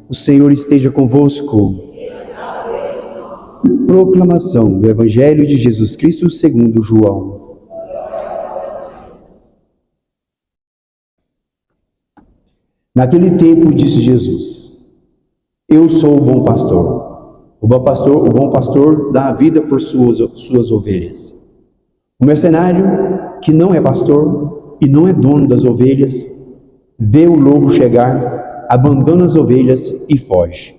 O Senhor esteja convosco. Proclamação do Evangelho de Jesus Cristo segundo João. Naquele tempo disse Jesus: Eu sou o bom pastor. O bom pastor dá a vida por suas ovelhas. O mercenário, que não é pastor e não é dono das ovelhas, vê o lobo chegar, abandona as ovelhas e foge.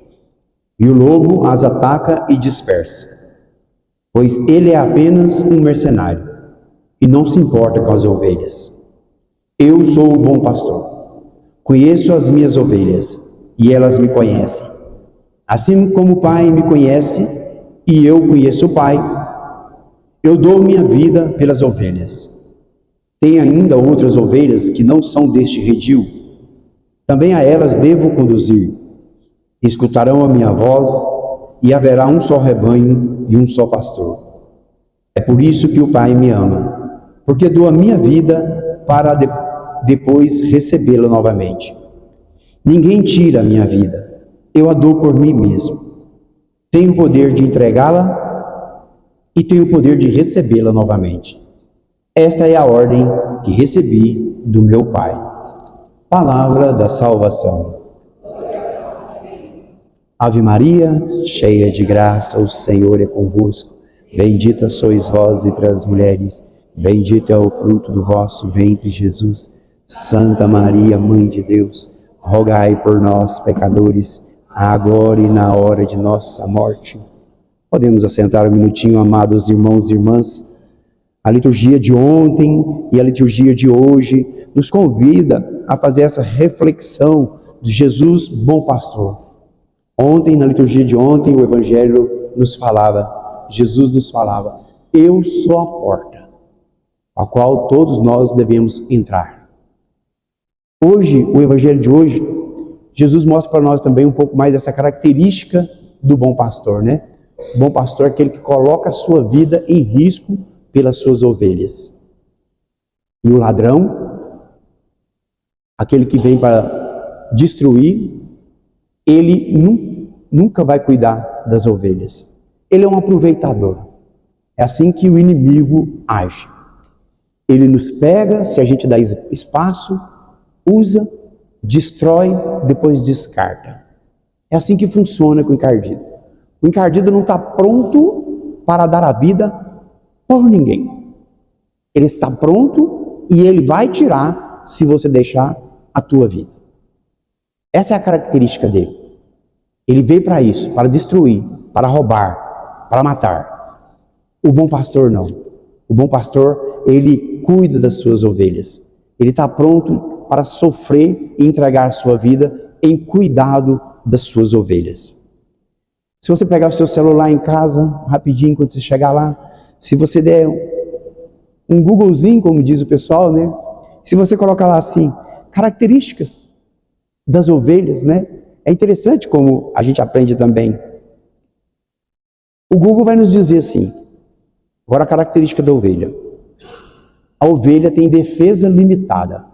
E o lobo as ataca e dispersa, pois ele é apenas um mercenário e não se importa com as ovelhas. Eu sou o bom pastor. Conheço as minhas ovelhas e elas me conhecem. Assim como o Pai me conhece e eu conheço o Pai, eu dou minha vida pelas ovelhas. Tem ainda outras ovelhas que não são deste redil. Também a elas devo conduzir. Escutarão a minha voz e haverá um só rebanho e um só pastor. É por isso que o Pai me ama, porque dou a minha vida para depois recebê-la novamente. Ninguém tira a minha vida, eu a dou por mim mesmo. Tenho o poder de entregá-la e tenho o poder de recebê-la novamente. Esta é a ordem que recebi do meu Pai. Palavra da salvação. Ave Maria, cheia de graça, o Senhor é convosco. Bendita sois vós entre as mulheres, bendito é o fruto do vosso ventre, Jesus. Santa Maria, Mãe de Deus, rogai por nós, pecadores, agora e na hora de nossa morte. Podemos assentar um minutinho, amados irmãos e irmãs. A liturgia de ontem e a liturgia de hoje nos convida a fazer essa reflexão de Jesus, bom pastor. Ontem, na liturgia de ontem, o Evangelho nos falava, Jesus nos falava, eu sou a porta, a qual todos nós devemos entrar. Hoje, o Evangelho de hoje, Jesus mostra para nós também um pouco mais dessa característica do bom pastor, né? O bom pastor é aquele que coloca a sua vida em risco pelas suas ovelhas. E o ladrão, aquele que vem para destruir, ele nunca vai cuidar das ovelhas. Ele é um aproveitador. É assim que o inimigo age. Ele nos pega, se a gente dá espaço, usa, destrói, depois descarta. É assim que funciona com o encardido. O encardido não está pronto para dar a vida por ninguém. Ele está pronto e ele vai tirar se você deixar a tua vida. Essa é a característica dele. Ele veio para isso, para destruir, para roubar, para matar. O bom pastor não. O bom pastor, ele cuida das suas ovelhas. Ele está pronto para sofrer e entregar a sua vida em cuidado das suas ovelhas. Se você pegar o seu celular em casa, rapidinho, quando você chegar lá, se você der um Googlezinho, como diz o pessoal, né? Se você colocar lá assim, características das ovelhas, né? É interessante como a gente aprende também. O Google vai nos dizer assim, agora a característica da ovelha. A ovelha tem defesa limitada.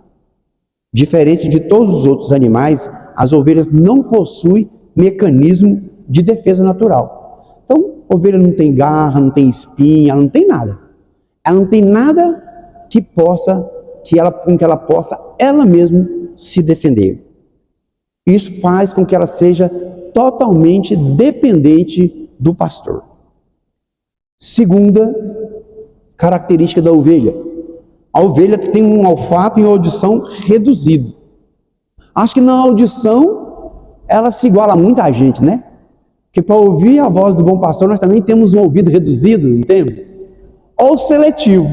Diferente de todos os outros animais, as ovelhas não possuem mecanismo de defesa natural. Então, a ovelha não tem garra, não tem espinha, ela não tem nada. Ela não tem nada com que ela possa ela mesma se defender. Isso faz com que ela seja totalmente dependente do pastor. Segunda característica da ovelha. A ovelha tem um olfato e uma audição reduzido. Acho que na audição ela se iguala a muita gente, né? Porque para ouvir a voz do bom pastor nós também temos um ouvido reduzido, não temos? Ou seletivo.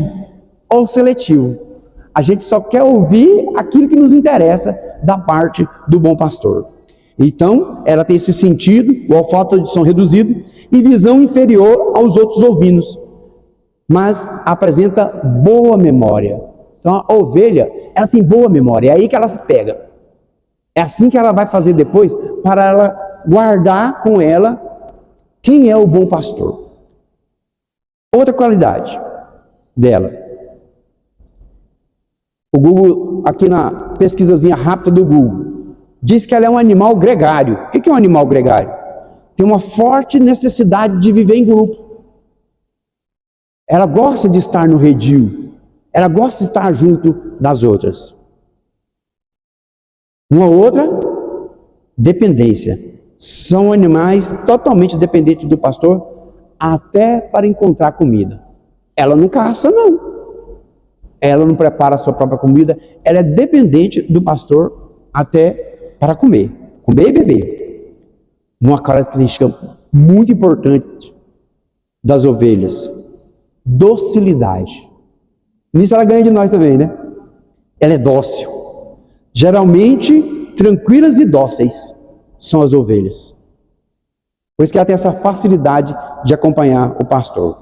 A gente só quer ouvir aquilo que nos interessa da parte do bom pastor. Então, ela tem esse sentido, o olfato e a audição reduzido, e visão inferior aos outros ovinos, mas apresenta boa memória. Então, a ovelha, ela tem boa memória, é aí que ela se pega. É assim que ela vai fazer depois, para ela guardar com ela quem é o bom pastor. Outra qualidade dela. O Google, aqui na pesquisazinha rápida do Google, diz que ela é um animal gregário. O que é um animal gregário? Tem uma forte necessidade de viver em grupo. Ela gosta de estar no redil. Ela gosta de estar junto das outras. Uma outra, dependência. São animais totalmente dependentes do pastor, até para encontrar comida. Ela não caça, não. Ela não prepara a sua própria comida. Ela é dependente do pastor até para comer. Comer e beber. Uma característica muito importante das ovelhas. Docilidade. Nisso ela ganha de nós também, né? Ela é dócil. Geralmente, tranquilas e dóceis são as ovelhas. Por isso que ela tem essa facilidade de acompanhar o pastor.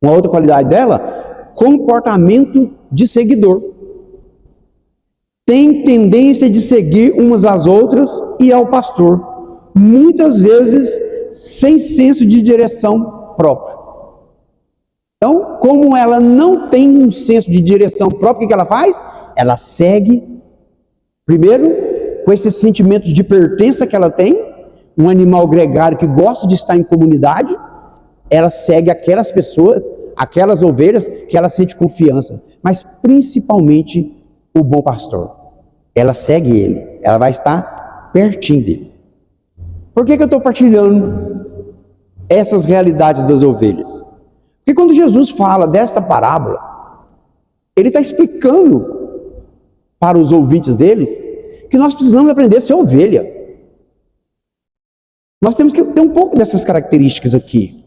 Uma outra qualidade dela, comportamento de seguidor. Tem tendência de seguir umas às outras e ao pastor. Muitas vezes, sem senso de direção própria. Então, como ela não tem um senso de direção própria, o que ela faz? Ela segue, primeiro, com esse sentimento de pertença que ela tem, um animal gregário que gosta de estar em comunidade, ela segue aquelas pessoas, aquelas ovelhas que ela sente confiança, mas principalmente o bom pastor. Ela segue ele, ela vai estar pertinho dele. Por que eu estou partilhando essas realidades das ovelhas? Porque quando Jesus fala desta parábola, ele está explicando para os ouvintes deles que nós precisamos aprender a ser ovelha. Nós temos que ter um pouco dessas características aqui.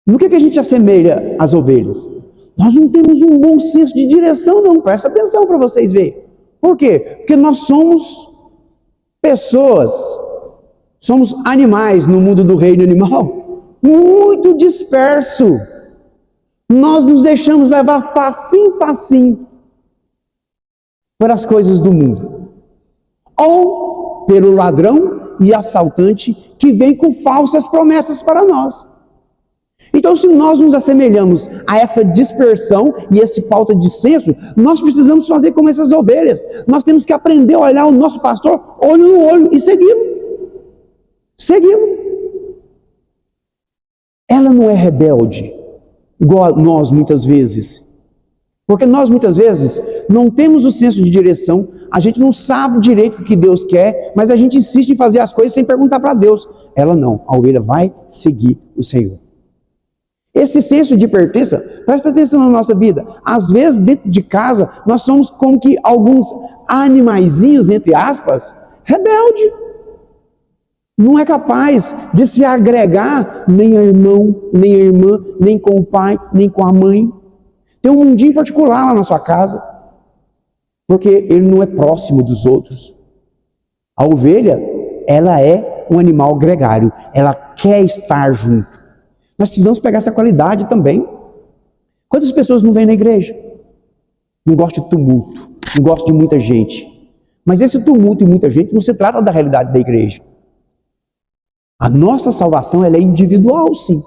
No que a gente assemelha às ovelhas? Nós não temos um bom senso de direção, não. Presta atenção para vocês verem. Por quê? Porque nós somos pessoas, somos animais no mundo do reino animal, muito disperso. Nós nos deixamos levar facinho pelas coisas do mundo. Ou pelo ladrão e assaltante que vem com falsas promessas para nós. Então, se nós nos assemelhamos a essa dispersão e essa falta de senso, nós precisamos fazer como essas ovelhas. Nós temos que aprender a olhar o nosso pastor olho no olho e segui-lo. Segui-lo. Ela não é rebelde, igual nós muitas vezes. Porque nós muitas vezes não temos o senso de direção, a gente não sabe direito o que Deus quer, mas a gente insiste em fazer as coisas sem perguntar para Deus. Ela não, a ovelha vai seguir o Senhor. Esse senso de pertença, presta atenção na nossa vida. Às vezes, dentro de casa, nós somos como que alguns animaizinhos, entre aspas, rebelde. Não é capaz de se agregar nem a irmão, nem a irmã, nem com o pai, nem com a mãe. Tem um mundinho particular lá na sua casa, porque ele não é próximo dos outros. A ovelha, ela é um animal gregário, ela quer estar junto. Nós precisamos pegar essa qualidade também. Quantas pessoas não vêm na igreja? Não gostam de tumulto, não gostam de muita gente. Mas esse tumulto e muita gente não se trata da realidade da igreja. A nossa salvação ela é individual, sim.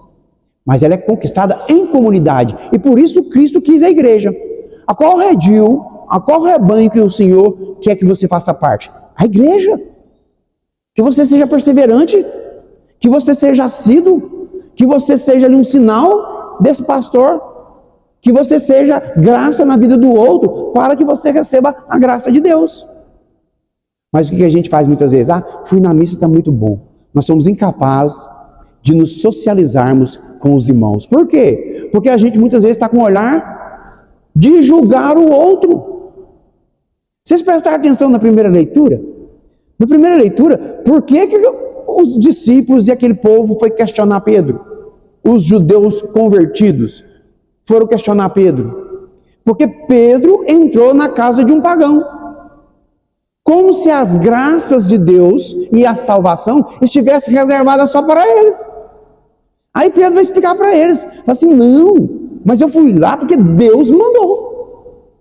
Mas ela é conquistada em comunidade. E por isso Cristo quis a igreja. A qual redil, a qual rebanho que o Senhor quer que você faça parte? A igreja. Que você seja perseverante, que você seja assíduo, que você seja ali um sinal desse pastor, que você seja graça na vida do outro, para que você receba a graça de Deus. Mas o que a gente faz muitas vezes? Fui na missa, está muito bom. Nós somos incapazes de nos socializarmos com os irmãos. Por quê? Porque a gente muitas vezes está com o olhar de julgar o outro. Vocês prestaram atenção na primeira leitura? Na primeira leitura, por que os discípulos e aquele povo foi questionar Pedro? Os judeus convertidos foram questionar Pedro. Porque Pedro entrou na casa de um pagão. Como se as graças de Deus e a salvação estivessem reservadas só para eles. Aí Pedro vai explicar para eles. Fala assim, não, mas eu fui lá porque Deus mandou.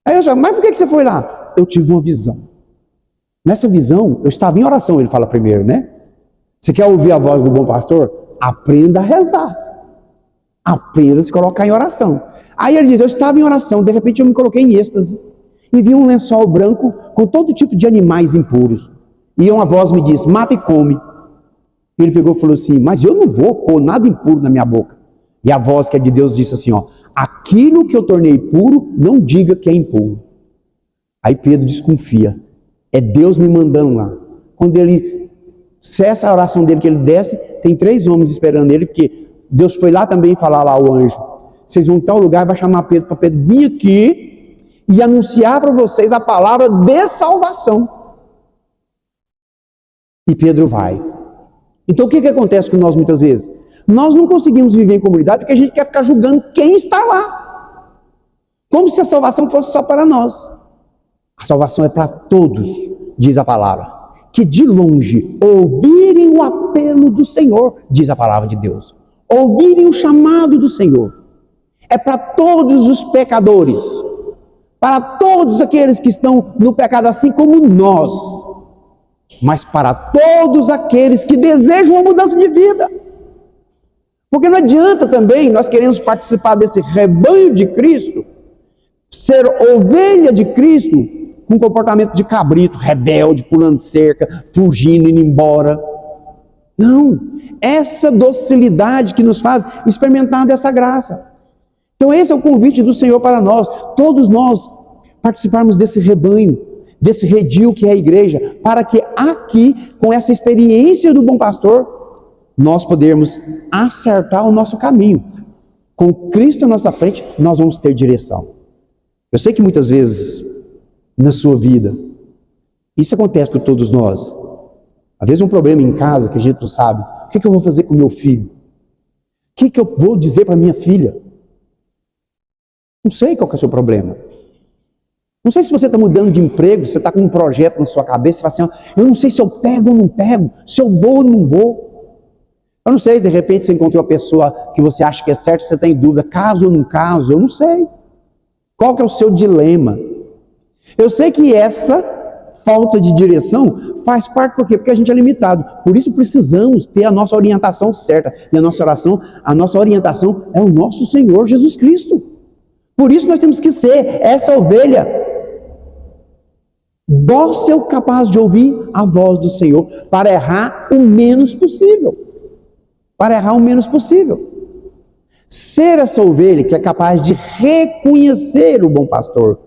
Aí eu falo, mas por que você foi lá? Eu tive uma visão. Nessa visão, eu estava em oração, ele fala primeiro, né? Você quer ouvir a voz do bom pastor? Aprenda a rezar. Aprenda a se colocar em oração. Aí ele diz, eu estava em oração, de repente eu me coloquei em êxtase. e vi um lençol branco com todo tipo de animais impuros. E uma voz me disse, mata e come. Ele pegou e falou assim, mas eu não vou pôr nada impuro na minha boca. E a voz que é de Deus disse assim, ó, aquilo que eu tornei puro, não diga que é impuro. Aí Pedro desconfia, é Deus me mandando lá. Quando ele cessa a oração dele, que ele desce, tem 3 homens esperando ele, porque Deus foi lá também falar lá ao anjo, vocês vão em tal lugar, vai chamar Pedro para Pedro vir aqui e anunciar para vocês a palavra de salvação. E Pedro vai. Então o que acontece com nós muitas vezes? Nós não conseguimos viver em comunidade porque a gente quer ficar julgando quem está lá. Como se a salvação fosse só para nós. A salvação é para todos, diz a palavra. Que de longe ouvirem o apelo do Senhor, diz a palavra de Deus. Ouvirem o chamado do Senhor. É para todos os pecadores. Para todos aqueles que estão no pecado assim como nós. Mas para todos aqueles que desejam uma mudança de vida. Porque não adianta também nós queremos participar desse rebanho de Cristo, ser ovelha de Cristo, com comportamento de cabrito, rebelde, pulando cerca, fugindo, indo embora. Não, essa docilidade que nos faz experimentar dessa graça. Então esse é o convite do Senhor para nós, todos nós participarmos desse rebanho, desse redil que é a igreja, para que aqui, com essa experiência do bom pastor, nós podermos acertar o nosso caminho. Com Cristo à nossa frente, nós vamos ter direção. Eu sei que muitas vezes, na sua vida, isso acontece com todos nós. Às vezes um problema em casa que a gente não sabe. O que eu vou fazer com meu filho? O que eu vou dizer para minha filha? Não sei qual que é o seu problema. Não sei se você está mudando de emprego, você está com um projeto na sua cabeça, você fala assim, eu não sei se eu pego ou não pego, se eu vou ou não vou. Eu não sei, de repente você encontrou uma pessoa que você acha que é certa, você tem dúvida, caso ou não caso, eu não sei. Qual que é o seu dilema? Eu sei que essa falta de direção faz parte, por quê? Porque a gente é limitado. Por isso precisamos ter a nossa orientação certa. E a nossa orientação é o nosso Senhor Jesus Cristo. Por isso nós temos que ser essa ovelha dócil, capaz de ouvir a voz do Senhor, para errar o menos possível. Para errar o menos possível. Ser essa ovelha que é capaz de reconhecer o bom pastor,